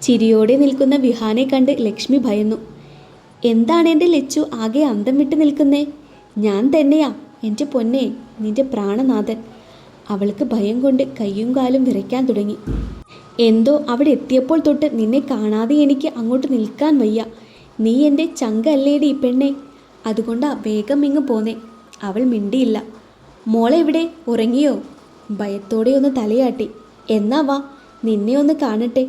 ചിരിയോടെ നിൽക്കുന്ന വിഹാനെ കണ്ട് ലക്ഷ്മി ഭയന്നു. എന്താണ് എൻ്റെ ലച്ചു ആകെ അന്തം വിട്ട് നിൽക്കുന്നേ? ഞാൻ തന്നെയാ എൻ്റെ പൊന്നെ, നിന്റെ പ്രാണനാഥൻ. അവൾക്ക് ഭയം കൊണ്ട് കയ്യും കാലും വിറയ്ക്കാൻ തുടങ്ങി. എന്തോ അവിടെ എത്തിയപ്പോൾ തൊട്ട് നിന്നെ കാണാതെ എനിക്ക് അങ്ങോട്ട് നിൽക്കാൻ വയ്യ. നീ എൻ്റെ ചങ്കല്ലേടി ഈ പെണ്ണെ, അതുകൊണ്ടാ വേഗം ഇങ്ങ് പോന്നേ. അവൾ മിണ്ടിയില്ല. മോളെവിടെ, ഉറങ്ങിയോ? ഭയത്തോടെ ഒന്ന് തലയാട്ടി. എന്നാ വാ, നിന്നെ ഒന്ന് കാണട്ടെ.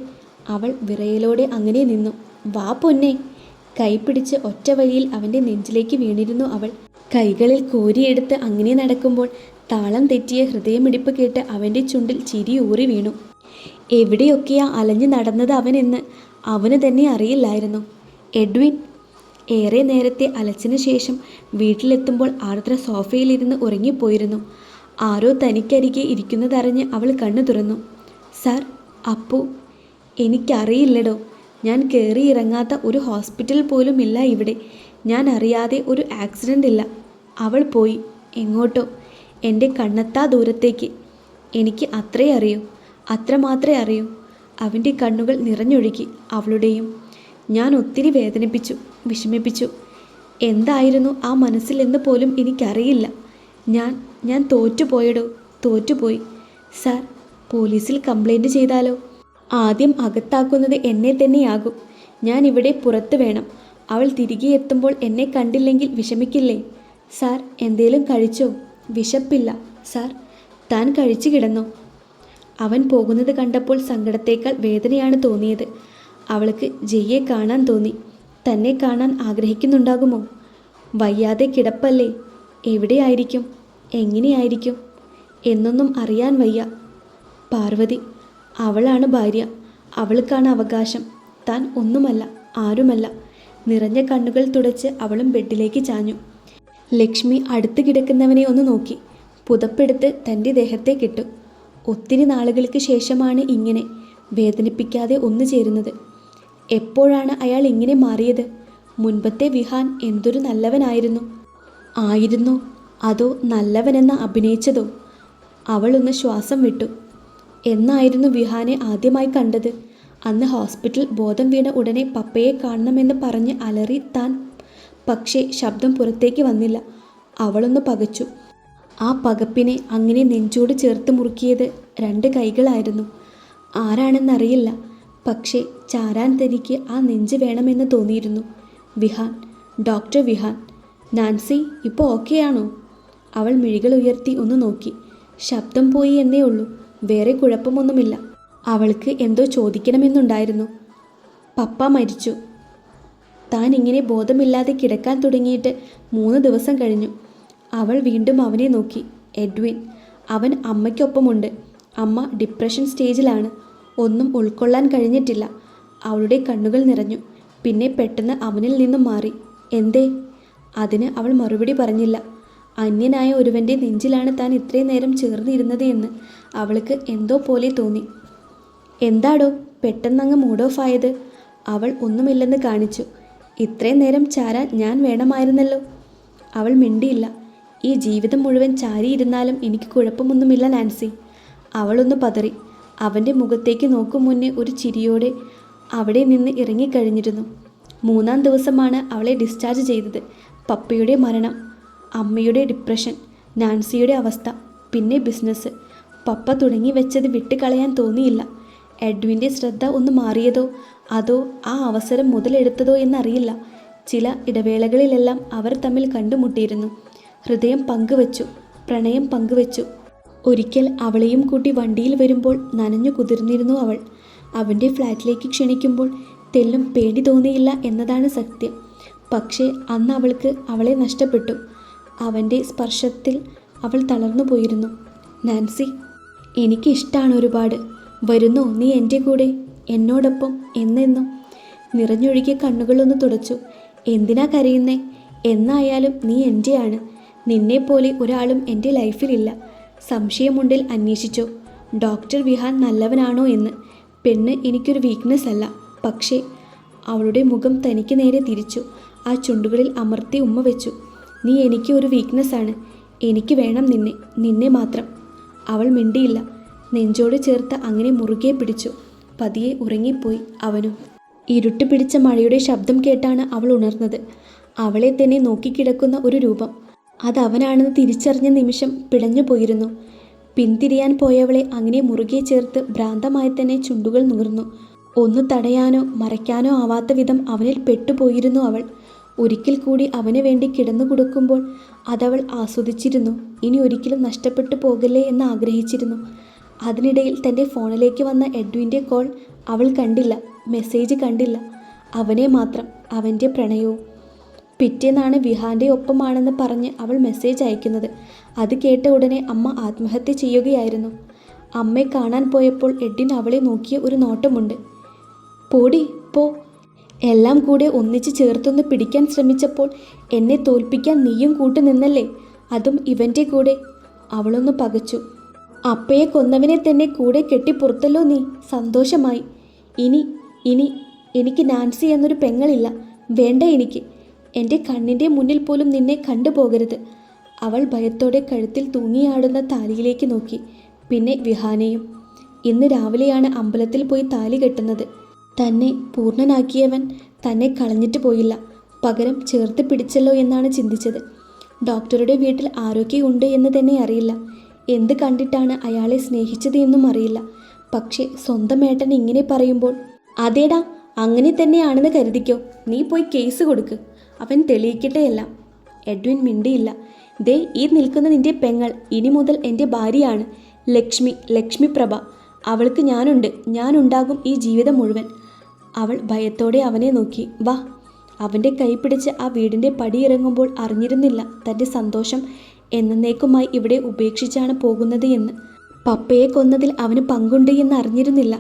അവൾ വിറയലോടെ അങ്ങനെ നിന്നു. വാ പൊന്നെ. കൈ പിടിച്ച് ഒറ്റ വഴിയിൽ അവൻ്റെ നെഞ്ചിലേക്ക് വീണിരുന്നു അവൾ. കൈകളിൽ കോരിയെടുത്ത് അങ്ങനെ നടക്കുമ്പോൾ താളം തെറ്റിയ ഹൃദയമിടിപ്പ് കേട്ട് അവൻ്റെ ചുണ്ടിൽ ചിരി ഊറി വീണു. എവിടെയൊക്കെയാ അലഞ്ഞു നടന്നത് അവനെന്ന് അവന് തന്നെ അറിയില്ലായിരുന്നു. എഡ്വിൻ. ഏറെ നേരത്തെ അലച്ചിന് ശേഷം വീട്ടിലെത്തുമ്പോൾ ആർദ്ര സോഫയിലിരുന്ന് ഉറങ്ങിപ്പോയിരുന്നു. ആരോ തനിക്കരികെ ഇരിക്കുന്നതറിഞ്ഞ് അവൾ കണ്ണു തുറന്നു. സാർ, അപ്പു. എനിക്കറിയില്ലടോ. ഞാൻ കയറി ഇറങ്ങാത്ത ഒരു ഹോസ്പിറ്റൽ പോലും ഇല്ല ഇവിടെ. ഞാൻ അറിയാതെ ഒരു ആക്സിഡൻ്റ് ഇല്ല. അവൾ പോയി എങ്ങോട്ടോ, എൻ്റെ കണ്ണെത്താ ദൂരത്തേക്ക്. എനിക്ക് അത്രേ അറിയൂ, അത്രമാത്രമേ അറിയൂ. അവൻ്റെ കണ്ണുകൾ നിറഞ്ഞൊഴുകി. അവളുടെയും. ഞാൻ ഒത്തിരി വേദനിപ്പിച്ചു, വിഷമിപ്പിച്ചു. എന്തായിരുന്നു ആ മനസ്സിലെന്ന് പോലും എനിക്കറിയില്ല. ഞാൻ തോറ്റുപോയടോ, തോറ്റുപോയി. സാർ, പോലീസിൽ കംപ്ലൈൻറ്റ് ചെയ്താലോ? ആദ്യം അകത്താക്കുന്നത് എന്നെ തന്നെയാകും. ഞാൻ ഇവിടെ പുറത്ത് വേണം. അവൾ തിരികെ എത്തുമ്പോൾ എന്നെ കണ്ടില്ലെങ്കിൽ വിഷമിക്കില്ലേ? സാർ, എന്തേലും കഴിച്ചോ? വിശപ്പില്ല സാർ. താൻ കഴിച്ചു കിടന്നോ? അവൻ പോകുന്നത് കണ്ടപ്പോൾ സങ്കടത്തേക്കാൾ വേദനയാണ് തോന്നിയത്. അവൾക്ക് ജയ്യെ കാണാൻ തോന്നി. തന്നെ കാണാൻ ആഗ്രഹിക്കുന്നുണ്ടാകുമോ? വയ്യാതെ കിടപ്പല്ലേ. എവിടെയായിരിക്കും, എങ്ങനെയായിരിക്കും എന്നൊന്നും അറിയാൻ വയ്യ. പാർവതി, അവളാണ് ഭാര്യ, അവൾക്കാണ് അവകാശം. താൻ ഒന്നുമല്ല, ആരുമല്ല. നിറഞ്ഞ കണ്ണുകൾ തുടച്ച് അവളും ബെഡിലേക്ക് ചാഞ്ഞു. ലക്ഷ്മി അടുത്ത് കിടക്കുന്നവനെ ഒന്ന് നോക്കി. പുതപ്പെടുത്ത് തൻ്റെ ദേഹത്തേക്കിട്ടു. ഒത്തിരി നാളുകൾക്ക് ശേഷമാണ് ഇങ്ങനെ വേദനിപ്പിക്കാതെ ഒന്നു ചേരുന്നത്. എപ്പോഴാണ് അയാൾ ഇങ്ങനെ മാറിയത്? മുൻപത്തെ വിഹാൻ എന്തൊരു നല്ലവനായിരുന്നു. ആയിരുന്നോ അതോ നല്ലവനെന്ന് അഭിനയിച്ചതോ? അവളൊന്ന് ശ്വാസം വിട്ടു. എന്നായിരുന്നു വിഹാനെ ആദ്യമായി കണ്ടത്? അന്ന് ഹോസ്പിറ്റൽ ബോധം വീണ ഉടനെ പപ്പയെ കാണണമെന്ന് പറഞ്ഞ് അലറി താൻ. പക്ഷേ ശബ്ദം പുറത്തേക്ക് വന്നില്ല. അവളൊന്ന് പകച്ചു. ആ പകപ്പിനെ അങ്ങനെ നെഞ്ചോട് ചേർത്ത് മുറുക്കിയത് 2 കൈകളായിരുന്നു. ആരാണെന്നറിയില്ല, പക്ഷേ ചാരാൻ തനിക്ക് ആ നെഞ്ച് വേണമെന്ന് തോന്നിയിരുന്നു. വിഹാൻ, ഡോക്ടർ വിഹാൻ. നാൻസി, ഇപ്പോൾ ഓക്കെയാണോ? അവൾ മിഴികൾ ഉയർത്തി ഒന്ന് നോക്കി. ശബ്ദം പോയി എന്നേ ഉള്ളൂ, വേറെ കുഴപ്പമൊന്നുമില്ല. അവൾക്ക് എന്തോ ചോദിക്കണമെന്നുണ്ടായിരുന്നു. പപ്പ മരിച്ചു. താൻ ഇങ്ങനെ ബോധമില്ലാതെ കിടക്കാൻ തുടങ്ങിയിട്ട് 3 ദിവസം കഴിഞ്ഞു. അവൾ വീണ്ടും അവനെ നോക്കി. എഡ്വിൻ, അവൻ അമ്മയ്ക്കൊപ്പമുണ്ട്. അമ്മ ഡിപ്രഷൻ സ്റ്റേജിലാണ്. ഒന്നും ഉൾക്കൊള്ളാൻ കഴിഞ്ഞിട്ടില്ല. അവളുടെ കണ്ണുകൾ നിറഞ്ഞു. പിന്നെ പെട്ടെന്ന് അവനിൽ നിന്നും മാറി. എന്തേ? അതിന് അവൾ മറുപടി പറഞ്ഞില്ല. അന്യനായ ഒരുവൻ്റെ നെഞ്ചിലാണ് താൻ ഇത്രയും നേരം ചേർന്നിരുന്നത് എന്ന് അവൾക്ക് എന്തോ പോലെ തോന്നി. എന്താടോ പെട്ടെന്നങ്ങ് മൂഡ് ഓഫ് ആയത്? അവൾ ഒന്നുമില്ലെന്ന് കാണിച്ചു. ഇത്രയും നേരം ചാരാൻ ഞാൻ വേണമായിരുന്നല്ലോ. അവൾ മിണ്ടിയില്ല. ഈ ജീവിതം മുഴുവൻ ചാരിയിരുന്നാലും എനിക്ക് കുഴപ്പമൊന്നുമില്ല നാൻസി. അവളൊന്ന് പതറി. അവൻ്റെ മുഖത്തേക്ക് നോക്കും മുന്നേ ഒരു ചിരിയോടെ അവിടെ നിന്ന് ഇറങ്ങിക്കഴിഞ്ഞിരുന്നു. 3-ാം ദിവസമാണ് അവളെ ഡിസ്ചാർജ് ചെയ്തത്. പപ്പയുടെ മരണം, അമ്മയുടെ ഡിപ്രഷൻ, നാൻസിയുടെ അവസ്ഥ, പിന്നെ ബിസിനസ്. പപ്പ തുടങ്ങി വെച്ചത് വിട്ടുകളയാൻ തോന്നിയില്ല. എഡ്വിൻ്റെ ശ്രദ്ധ ഒന്ന് മാറിയതോ അതോ ആ അവസരം മുതലെടുത്തതോ എന്നറിയില്ല. ചില ഇടവേളകളിലെല്ലാം അവർ തമ്മിൽ കണ്ടുമുട്ടിയിരുന്നു. ഹൃദയം പങ്കുവച്ചു, പ്രണയം പങ്കുവച്ചു. ഒരിക്കൽ അവളെയും കൂട്ടി വണ്ടിയിൽ വരുമ്പോൾ നനഞ്ഞു കുതിർന്നിരുന്നു അവൾ. അവൻ്റെ ഫ്ലാറ്റിലേക്ക് ക്ഷണിക്കുമ്പോൾ തെല്ലും പേടി തോന്നിയില്ല എന്നതാണ് സത്യം. പക്ഷേ അന്ന് അവൾക്ക് അവളെ നഷ്ടപ്പെട്ടു. അവൻ്റെ സ്പർശത്തിൽ അവൾ തളർന്നു പോയിരുന്നു. നാൻസി, എനിക്കിഷ്ടമാണ് ഒരുപാട്. വരുന്നോ നീ എൻ്റെ കൂടെ, എന്നോടൊപ്പം എന്നെന്നും? നിറഞ്ഞൊഴുകിയ കണ്ണുകളൊന്ന് തുടച്ചു. എന്തിനാ കരയുന്നേ? എന്നായാലും നീ എൻ്റെയാണ്. നിന്നെപ്പോലെ ഒരാളും എൻ്റെ ലൈഫിലില്ല. സംശയമുണ്ടിൽ അന്വേഷിച്ചോ, ഡോക്ടർ വിഹാൻ നല്ലവനാണോ എന്ന്. പെണ്ണ് എനിക്കൊരു വീക്ക്നെസ് അല്ല. പക്ഷേ അവളുടെ മുഖം തനിക്ക് നേരെ തിരിച്ചു. ആ ചുണ്ടുകളിൽ അമർത്തി ഉമ്മ വെച്ചു. നീ എനിക്ക് ഒരു വീക്ക്നെസ്സാണ്. എനിക്ക് വേണം നിന്നെ, നിന്നെ മാത്രം. അവൾ മിണ്ടിയില്ല. നെഞ്ചോട് ചേർത്ത് അങ്ങനെ മുറുകെ പിടിച്ചു. പതിയെ ഉറങ്ങിപ്പോയി അവനും. ഇരുട്ട് പിടിച്ച മഴയുടെ ശബ്ദം കേട്ടാണ് അവൾ ഉണർന്നത്. അവളെ തന്നെ നോക്കിക്കിടക്കുന്ന ഒരു രൂപം. അതവനാണെന്ന് തിരിച്ചറിഞ്ഞ നിമിഷം പിടഞ്ഞു പോയിരുന്നു. പിന്തിരിയാൻ പോയവളെ അങ്ങനെ മുറുകെ ചേർത്ത് ഭ്രാന്തമായി തന്നെ ചുണ്ടുകൾ നുകർന്നു. ഒന്ന് തടയാനോ മറയ്ക്കാനോ ആവാത്ത വിധം അവനിൽ പെട്ടുപോയിരുന്നു അവൾ. ഒരിക്കൽ കൂടി അവന് വേണ്ടി കിടന്നു കൊടുക്കുമ്പോൾ അതവൾ ആസ്വദിച്ചിരുന്നു. ഇനി ഒരിക്കലും നഷ്ടപ്പെട്ടു പോകല്ലേ എന്ന് ആഗ്രഹിച്ചിരുന്നു. അതിനിടയിൽ തൻ്റെ ഫോണിലേക്ക് വന്ന എഡ്വിൻ്റെ കോൾ അവൾ കണ്ടില്ല, മെസ്സേജ് കണ്ടില്ല. അവനെ മാത്രം, അവൻ്റെ പ്രണയവും. പിറ്റേന്നാണ് വിഹാൻ്റെ ഒപ്പമാണെന്ന് പറഞ്ഞ് അവൾ മെസ്സേജ് അയക്കുന്നത്. അത് കേട്ട ഉടനെ അമ്മ ആത്മഹത്യ ചെയ്യുകയായിരുന്നു. അമ്മയെ കാണാൻ പോയപ്പോൾ എഡ്വിൻ അവളെ നോക്കിയ ഒരു നോട്ടമുണ്ട്. പോടി പോ. എല്ലാം കൂടെ ഒന്നിച്ച് ചേർത്തൊന്ന് പിടിക്കാൻ ശ്രമിച്ചപ്പോൾ എന്നെ തോൽപ്പിക്കാൻ നീയും കൂട്ടു നിന്നല്ലേ, അതും ഇവൻ്റെ കൂടെ. അവളൊന്ന് പകച്ചു. അപ്പയെ കൊന്നവനെ തന്നെ കൂടെ കെട്ടിപ്പുറത്തല്ലോ നീ. സന്തോഷമായി. ഇനി ഇനി എനിക്ക് നാൻസി എന്നൊരു പെങ്ങളില്ല. വേണ്ട എനിക്ക്. എൻ്റെ കണ്ണിൻ്റെ മുന്നിൽ പോലും നിന്നെ കണ്ടുപോകരുത്. അവൾ ഭയത്തോടെ കഴുത്തിൽ തൂങ്ങിയാടുന്ന താലിയിലേക്ക് നോക്കി. പിന്നെ വിഹാനെയും. ഇന്ന് രാവിലെയാണ് അമ്പലത്തിൽ പോയി താലി കെട്ടുന്നത്. തന്നെ പൂർണ്ണനാക്കിയവൻ തന്നെ കളഞ്ഞിട്ട് പോയില്ല, പകരം ചേർത്ത് പിടിച്ചല്ലോ എന്നാണ് ചിന്തിച്ചത്. ഡോക്ടറുടെ വീട്ടിൽ ആരൊക്കെ ഉണ്ട് എന്ന് തന്നെ അറിയില്ല. എന്ത് കണ്ടിട്ടാണ് അയാളെ സ്നേഹിച്ചത് എന്നും അറിയില്ല. പക്ഷേ സ്വന്തം ഏട്ടൻ ഇങ്ങനെ പറയുമ്പോൾ, അതേടാ അങ്ങനെ തന്നെയാണെന്ന് കരുതിക്കോ. നീ പോയി കേസ് കൊടുക്ക്, അവൻ തെളിയിക്കട്ടെ എല്ലാം. എഡ്വിൻ മിണ്ടിയില്ല. ദേ ഈ നിൽക്കുന്ന നിന്റെ പെങ്ങൾ ഇനി മുതൽ എൻ്റെ ഭാര്യയാണ്. ലക്ഷ്മി പ്രഭ. അവൾക്ക് ഞാനുണ്ട്, ഞാനുണ്ടാകും ഈ ജീവിതം മുഴുവൻ. അവൾ ഭയത്തോടെ അവനെ നോക്കി. വാ. അവൻ്റെ കൈ പിടിച്ച് ആ വീടിൻ്റെ പടിയിറങ്ങുമ്പോൾ അറിഞ്ഞിരുന്നില്ല തൻ്റെ സന്തോഷം എന്നേക്കുമായി ഇവിടെ ഉപേക്ഷിച്ചാണ് പോകുന്നത് എന്ന്. പപ്പയെ കൊന്നതിൽ അവന് പങ്കുണ്ട് എന്ന് അറിഞ്ഞിരുന്നില്ല.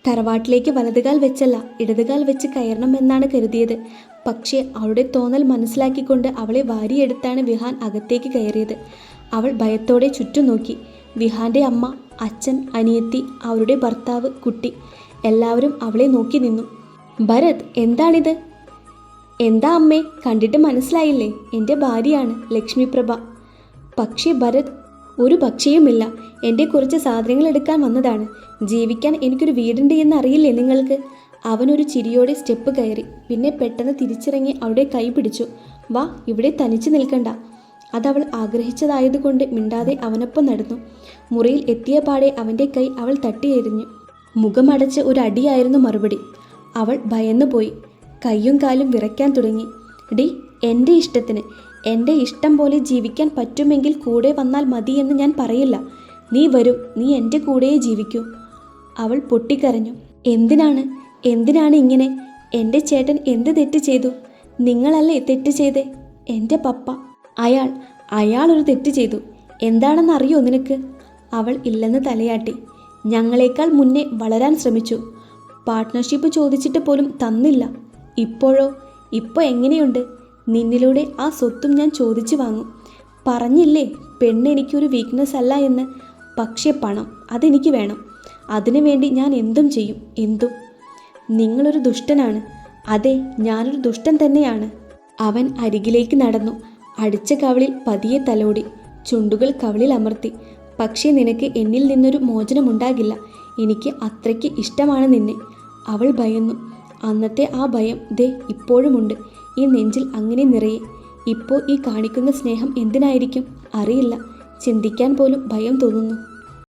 തറവാട്ടിലേക്ക് വലതുകാൽ വെച്ചല്ല ഇടതുകാൽ വെച്ച് കയറണം എന്നാണ് കരുതിയത്. പക്ഷേ അവളുടെ തോന്നൽ മനസ്സിലാക്കിക്കൊണ്ട് അവളെ വാരിയെടുത്താണ് വിഹാൻ അകത്തേക്ക് കയറിയത്. അവൾ ഭയത്തോടെ ചുറ്റും നോക്കി. വിഹാൻ്റെ അമ്മ, അച്ഛൻ, അനിയത്തി, അവരുടെ ഭർത്താവ്, കുട്ടി എല്ലാവരും അവളെ നോക്കി നിന്നു. ഭരത്, എന്താണിത്? എന്താ അമ്മേ, കണ്ടിട്ട് മനസ്സിലായില്ലേ? എൻ്റെ ഭാര്യയാണ് ലക്ഷ്മി പ്രഭ. പക്ഷേ ഭരത്, ഒരു പക്ഷിയുമില്ല. എൻ്റെ കുറച്ച് സാധനങ്ങൾ എടുക്കാൻ വന്നതാണ്. ജീവിക്കാൻ എനിക്കൊരു വീടുണ്ട് എന്ന് അറിയില്ലേ നിങ്ങൾക്ക്? അവനൊരു ചിരിയോടെ സ്റ്റെപ്പ് കയറി. പിന്നെ പെട്ടെന്ന് തിരിച്ചിറങ്ങി അവളുടെ കൈ പിടിച്ചു. വാ, ഇവിടെ തനിച്ച് നിൽക്കണ്ട. അതവൾ ആഗ്രഹിച്ചതായതുകൊണ്ട് മിണ്ടാതെ അവനൊപ്പം നടന്നു. മുറിയിൽ എത്തിയ പാടെ അവൻ്റെ കൈ അവൾ തട്ടിയെറിഞ്ഞു. മുഖമടച്ച് ഒരു അടിയായിരുന്നു മറുപടി. അവൾ ഭയന്നുപോയി. കൈയും കാലും വിറയ്ക്കാൻ തുടങ്ങി. ഡി, എൻ്റെ ഇഷ്ടത്തിന്, എൻ്റെ ഇഷ്ടം പോലെ ജീവിക്കാൻ പറ്റുമെങ്കിൽ കൂടെ വന്നാൽ മതിയെന്ന് ഞാൻ പറയില്ല. നീ വരും, നീ എൻ്റെ കൂടെയേ ജീവിക്കൂ. അവൾ പൊട്ടിക്കരഞ്ഞു. എന്തിനാണ് ഇങ്ങനെ? എൻ്റെ ചേട്ടൻ എന്ത് തെറ്റ് ചെയ്തു? നിങ്ങളല്ലേ തെറ്റ് ചെയ്തേ? എൻ്റെ പപ്പ, അയാളൊരു തെറ്റ് ചെയ്തു. എന്താണെന്നറിയോ നിനക്ക്? അവൾ ഇല്ലെന്ന് തലയാട്ടി. ഞങ്ങളെക്കാൾ മുന്നേ വളരാൻ ശ്രമിച്ചു. പാർട്ട്ണർഷിപ്പ് ചോദിച്ചിട്ട് പോലും തന്നില്ല. ഇപ്പോഴോ? ഇപ്പോൾ എങ്ങനെയുണ്ട്? നിന്നിലൂടെ ആ സ്വത്തും ഞാൻ ചോദിച്ചു വാങ്ങും. പറഞ്ഞില്ലേ പെണ്ണ് എനിക്കൊരു വീക്ക്നെസ് അല്ല എന്ന്. പക്ഷേ പണം, അതെനിക്ക് വേണം. അതിനു വേണ്ടി ഞാൻ എന്തും ചെയ്യും, എന്തും. നിങ്ങളൊരു ദുഷ്ടനാണ്. അതെ, ഞാനൊരു ദുഷ്ടൻ തന്നെയാണ്. അവൻ അരികിലേക്ക് നടന്നു. അടിച്ച കവിളിൽ പതിയെ തലോടി. ചുണ്ടുകൾ കവിളിൽ അമർത്തി. പക്ഷേ നിനക്ക് എന്നിൽ നിന്നൊരു മോചനമുണ്ടാകില്ല. എനിക്ക് അത്രയ്ക്ക് ഇഷ്ടമാണ് നിന്നെ. അവൾ ഭയന്നു. അന്നത്തെ ആ ഭയം ദേ ഇപ്പോഴുമുണ്ട്. ഈ നെഞ്ചിൽ അങ്ങനെ നിറയെ. ഇപ്പോൾ ഈ കാണിക്കുന്ന സ്നേഹം എന്തിനായിരിക്കും? അറിയില്ല. ചിന്തിക്കാൻ പോലും ഭയം തോന്നുന്നു.